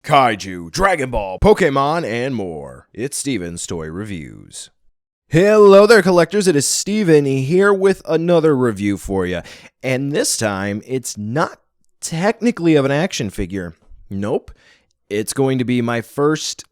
kaiju, Dragon Ball, Pokemon, and more. It's Steven's Toy Reviews. Hello there, collectors. It is Steven here with another review for you. And this time, it's not technically of an action figure. Nope. It's going to be my first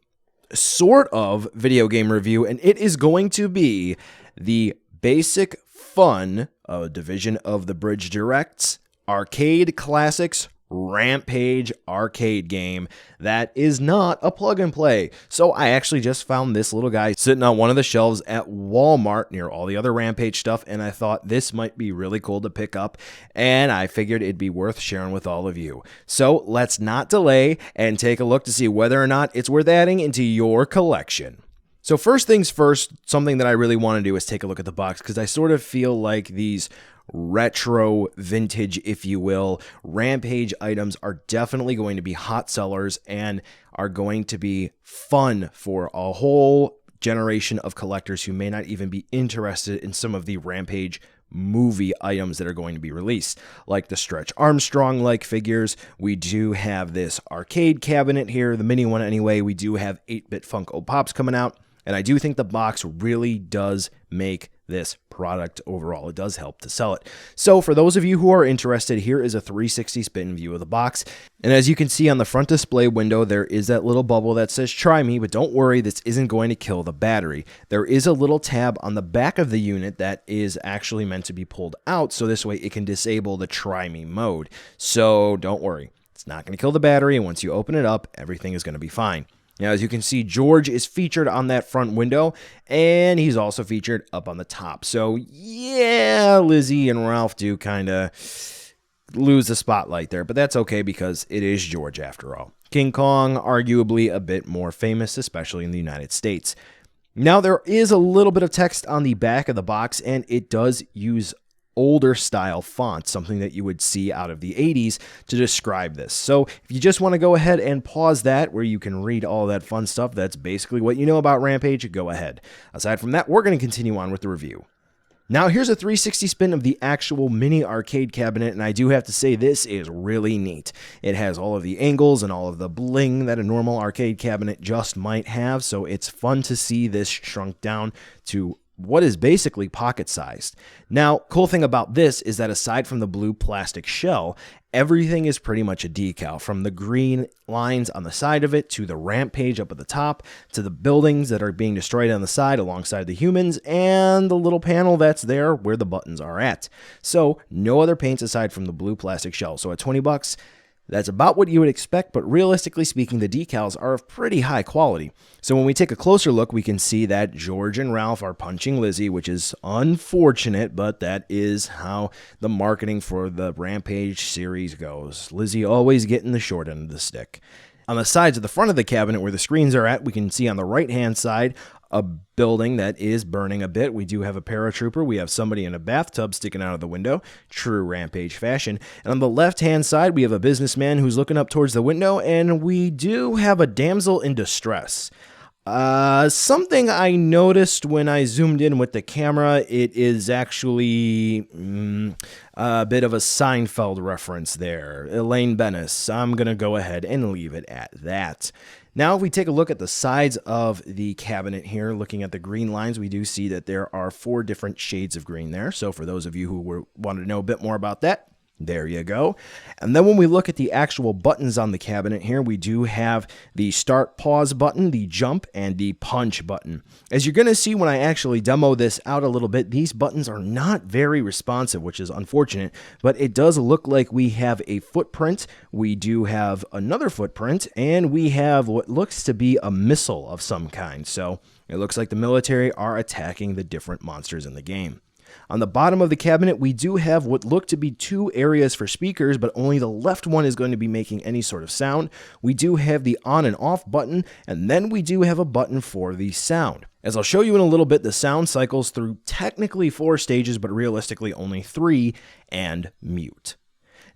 sort of video game review, and it is going to be the Basic Fun, a division of the Bridge Directs, Arcade Classics Rampage arcade game that is not a plug and play. So I actually just found this little guy sitting on one of the shelves at Walmart near all the other Rampage stuff, and I thought this might be really cool to pick up, and I figured it'd be worth sharing with all of you. So let's not delay and take a look to see whether or not it's worth adding into your collection. So first things first, something that I really want to do is take a look at the box, because I sort of feel like these retro, vintage, if you will, Rampage items are definitely going to be hot sellers and are going to be fun for a whole generation of collectors who may not even be interested in some of the Rampage movie items that are going to be released, like the Stretch Armstrong-like figures. We do have this arcade cabinet here, the mini one anyway. We do have 8-bit Funko Pops coming out, and I do think the box really does make this product overall. It does help to sell it. So for those of you who are interested, here is a 360 spin view of the box. And as you can see on the front display window, there is that little bubble that says try me, but don't worry, this isn't going to kill the battery. There is a little tab on the back of the unit that is actually meant to be pulled out, so this way it can disable the try me mode. So don't worry, it's not going to kill the battery, and once you open it up, everything is going to be fine. Now, as you can see, George is featured on that front window, and he's also featured up on the top. So, yeah, Lizzie and Ralph do kind of lose the spotlight there, but that's okay because it is George after all. King Kong, arguably a bit more famous, especially in the United States. Now, there is a little bit of text on the back of the box, and it does use older style font, something that you would see out of the 80s to describe this. So if you just want to go ahead and pause that where you can read all that fun stuff, that's basically what you know about Rampage, go ahead. Aside from that, we're going to continue on with the review. Now here's a 360 spin of the actual mini arcade cabinet, and I do have to say this is really neat. It has all of the angles and all of the bling that a normal arcade cabinet just might have, so it's fun to see this shrunk down to what is basically pocket-sized. Now, cool thing about this is that aside from the blue plastic shell, everything is pretty much a decal, from the green lines on the side of it to the Rampage up at the top to the buildings that are being destroyed on the side alongside the humans and the little panel that's there where the buttons are at. So no other paints aside from the blue plastic shell. So at $20, that's about what you would expect, but realistically speaking, the decals are of pretty high quality. So when we take a closer look, we can see that George and Ralph are punching Lizzie, which is unfortunate, but that is how the marketing for the Rampage series goes. Lizzie always getting the short end of the stick. On the sides of the front of the cabinet where the screens are at, we can see on the right-hand side a building that is burning a bit. We do have a paratrooper. We have somebody in a bathtub sticking out of the window, true Rampage fashion. And on the left-hand side, we have a businessman who's looking up towards the window, and we do have a damsel in distress. Something I noticed when I zoomed in with the camera, it is actually a bit of a Seinfeld reference there. Elaine Bennis. I'm going to go ahead and leave it at that. Now, if we take a look at the sides of the cabinet here, looking at the green lines, we do see that there are 4 different shades of green there. So for those of you who want to know a bit more about that, there you go. And then when we look at the actual buttons on the cabinet here, we do have the start pause button, the jump, and the punch button. As you're going to see when I actually demo this out a little bit, these buttons are not very responsive, which is unfortunate, but it does look like we have a footprint, we do have another footprint, and we have what looks to be a missile of some kind. So it looks like the military are attacking the different monsters in the game. On the bottom of the cabinet, we do have what look to be 2 areas for speakers, but only the left one is going to be making any sort of sound. We do have the on and off button, and then we do have a button for the sound. As I'll show you in a little bit, the sound cycles through technically 4 stages, but realistically only 3, and mute.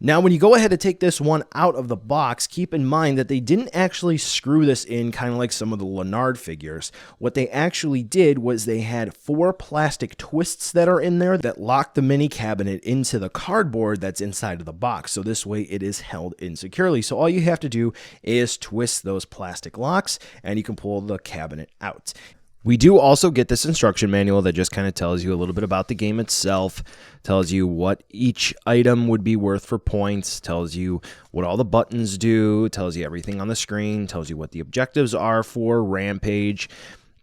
Now, when you go ahead to take this one out of the box, keep in mind that they didn't actually screw this in kind of like some of the Leonard figures. What they actually did was they had 4 plastic twists that are in there that lock the mini cabinet into the cardboard that's inside of the box. So this way it is held in securely. So all you have to do is twist those plastic locks and you can pull the cabinet out. We do also get this instruction manual that just kind of tells you a little bit about the game itself, tells you what each item would be worth for points, tells you what all the buttons do, tells you everything on the screen, tells you what the objectives are for Rampage,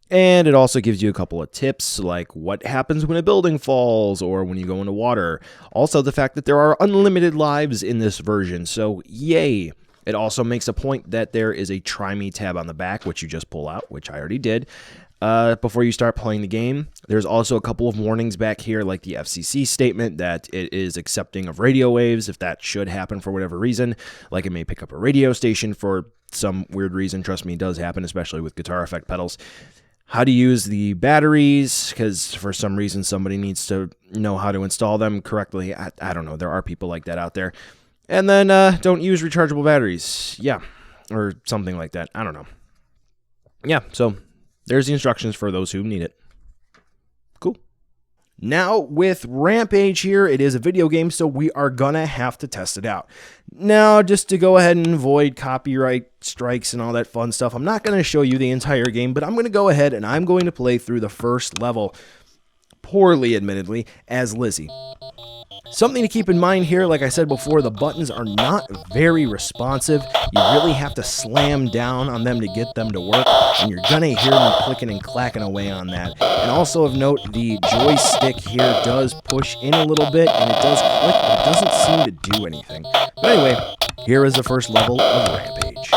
and it also gives you a couple of tips like what happens when a building falls or when you go into water. Also, the fact that there are unlimited lives in this version, so yay! It also makes a point that there is a Try Me tab on the back, which you just pull out, which I already did. Before you start playing the game. There's also a couple of warnings back here, like the FCC statement that it is accepting of radio waves if that should happen for whatever reason. Like it may pick up a radio station for some weird reason. Trust me, it does happen, especially with guitar effect pedals. How to use the batteries, because for some reason somebody needs to know how to install them correctly. I don't know. There are people like that out there. And then don't use rechargeable batteries. Yeah, or something like that. I don't know. Yeah, so there's the instructions for those who need it. Cool. Now, with Rampage here, it is a video game, so we are gonna have to test it out. Now, just to go ahead and avoid copyright strikes and all that fun stuff, I'm not gonna show you the entire game, but I'm gonna go ahead and I'm going to play through the first level, poorly admittedly, as Lizzie. Something to keep in mind here, like I said before, the buttons are not very responsive. You really have to slam down on them to get them to work, and you're gonna hear me clicking and clacking away on that. And also of note, the joystick here does push in a little bit, and it does click, but it doesn't seem to do anything. But anyway, here is the first level of Rampage.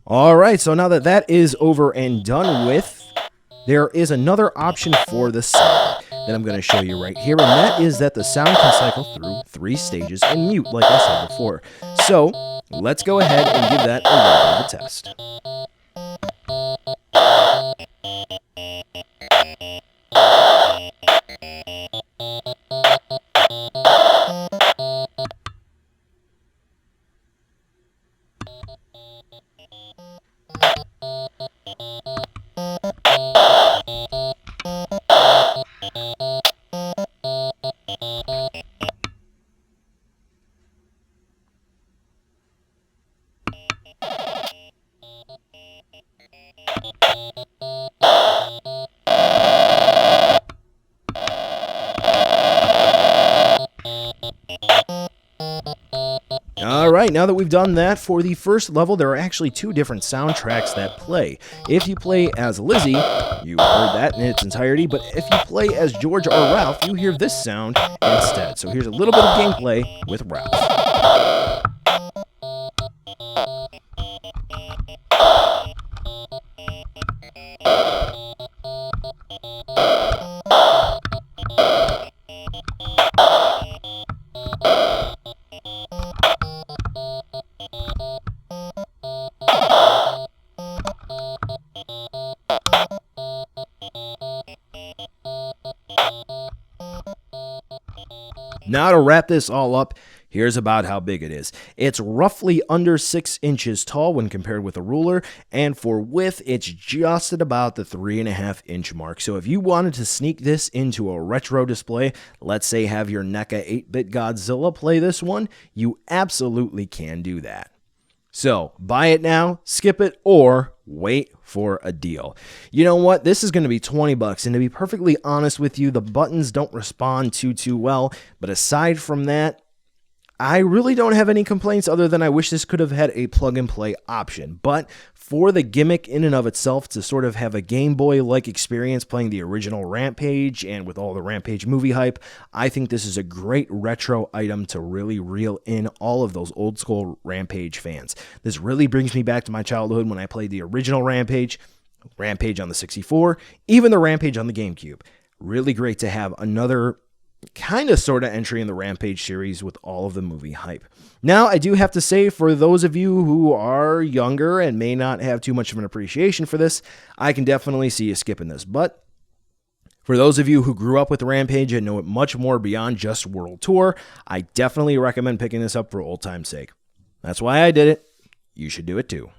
Alright, so now that that is over and done with, there is another option for the sound that I'm going to show you right here, and that is that the sound can cycle through 3 stages and mute, like I said before. So, let's go ahead and give that a little bit of a test. Alright, now that we've done that, for the first level, there are actually 2 different soundtracks that play. If you play as Lizzie, you heard that in its entirety, but if you play as George or Ralph, you hear this sound instead. So here's a little bit of gameplay with Ralph. Now to wrap this all up, here's about how big it is. It's roughly under 6 inches tall when compared with a ruler, and for width, it's just at about the 3.5 inch mark. So if you wanted to sneak this into a retro display, let's say have your NECA 8-bit Godzilla play this one, you absolutely can do that. So buy it now, skip it, or wait for a deal. You know what? This is going to be $20, and to be perfectly honest with you, the buttons don't respond too well, but aside from that, I really don't have any complaints other than I wish this could have had a plug-and-play option. But for the gimmick in and of itself, to sort of have a Game Boy-like experience playing the original Rampage and with all the Rampage movie hype, I think this is a great retro item to really reel in all of those old-school Rampage fans. This really brings me back to my childhood when I played the original Rampage on the 64, even the Rampage on the GameCube. Really great to have another kind of sort of entry in the Rampage series with all of the movie hype. Now, I do have to say, for those of you who are younger and may not have too much of an appreciation for this, I can definitely see you skipping this. But for those of you who grew up with Rampage and know it much more beyond just World Tour, I definitely recommend picking this up for old time's sake. That's why I did it. You should do it too.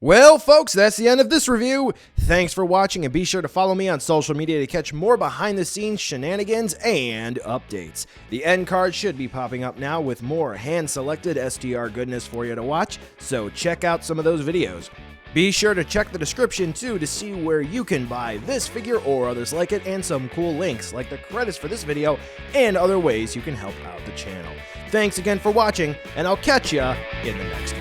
Well, folks, that's the end of this review. Thanks for watching, and be sure to follow me on social media to catch more behind-the-scenes shenanigans and updates. The end card should be popping up now with more hand-selected STR goodness for you to watch, so check out some of those videos. Be sure to check the description, too, to see where you can buy this figure or others like it, and some cool links, like the credits for this video, and other ways you can help out the channel. Thanks again for watching, and I'll catch ya in the next one.